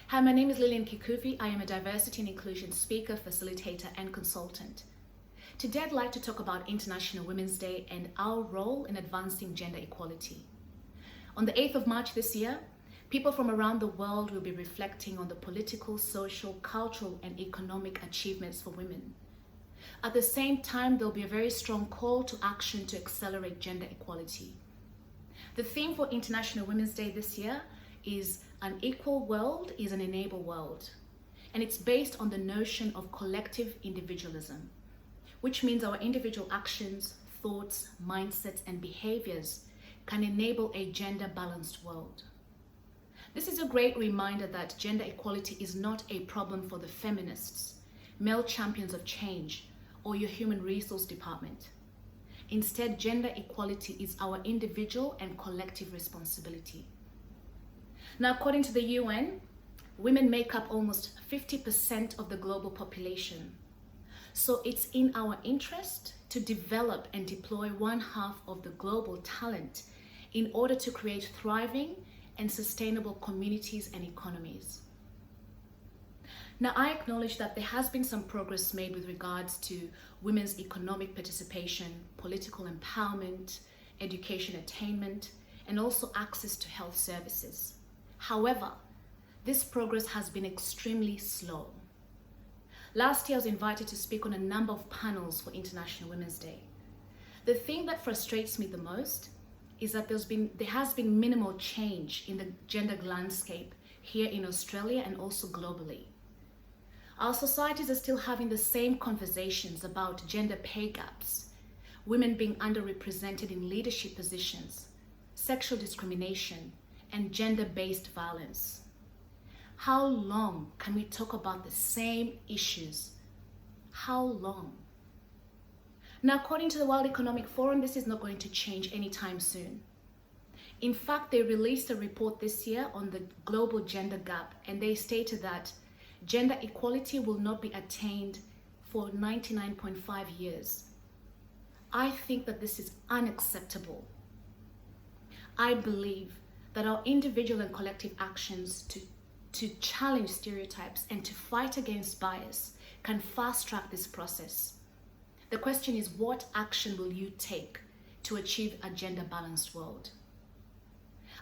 Hi, my name is Lillian Kikuvi. I am a diversity and inclusion speaker, facilitator, and consultant. Today, I'd like to talk about International Women's Day and our role in advancing gender equality. On the 8th of March this year, people from around the world will be reflecting on the political, social, cultural, and economic achievements for women. At the same time, there'll be a very strong call to action to accelerate gender equality. The theme for International Women's Day this year is "An equal world is an enabled world," and it's based on the notion of collective individualism, which means our individual actions, thoughts, mindsets, and behaviors can enable a gender-balanced world. This is a great reminder that gender equality is not a problem for the feminists, male champions of change, or your human resource department. Instead, gender equality is our individual and collective responsibility. Now, according to the UN, women make up almost 50% of the global population. So it's in our interest to develop and deploy one half of the global talent in order to create thriving and sustainable communities and economies. Now, I acknowledge that there has been some progress made with regards to women's economic participation, political empowerment, education attainment, and also access to health services. However, this progress has been extremely slow. Last year, I was invited to speak on a number of panels for International Women's Day. The thing that frustrates me the most is that there has been minimal change in the gender landscape here in Australia and also globally. Our societies are still having the same conversations about gender pay gaps, women being underrepresented in leadership positions, sexual discrimination, and gender-based violence. How long can we talk about the same issues? How long? Now, according to the World Economic Forum, this is not going to change anytime soon. In fact, they released a report this year on the global gender gap, and they stated that gender equality will not be attained for 99.5 years. I think that this is unacceptable. I believe that our individual and collective actions to challenge stereotypes and to fight against bias can fast track this process. The question is, what action will you take to achieve a gender balanced world?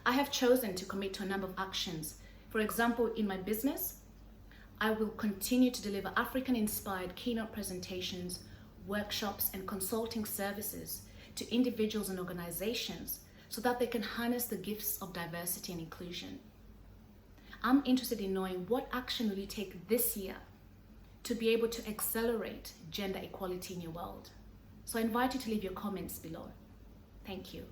I have chosen to commit to a number of actions. For example, in my business, I will continue to deliver African-inspired keynote presentations, workshops, and consulting services to individuals and organizations so that they can harness the gifts of diversity and inclusion. I'm interested in knowing what action will you take this year to be able to accelerate gender equality in your world. So I invite you to leave your comments below. Thank you.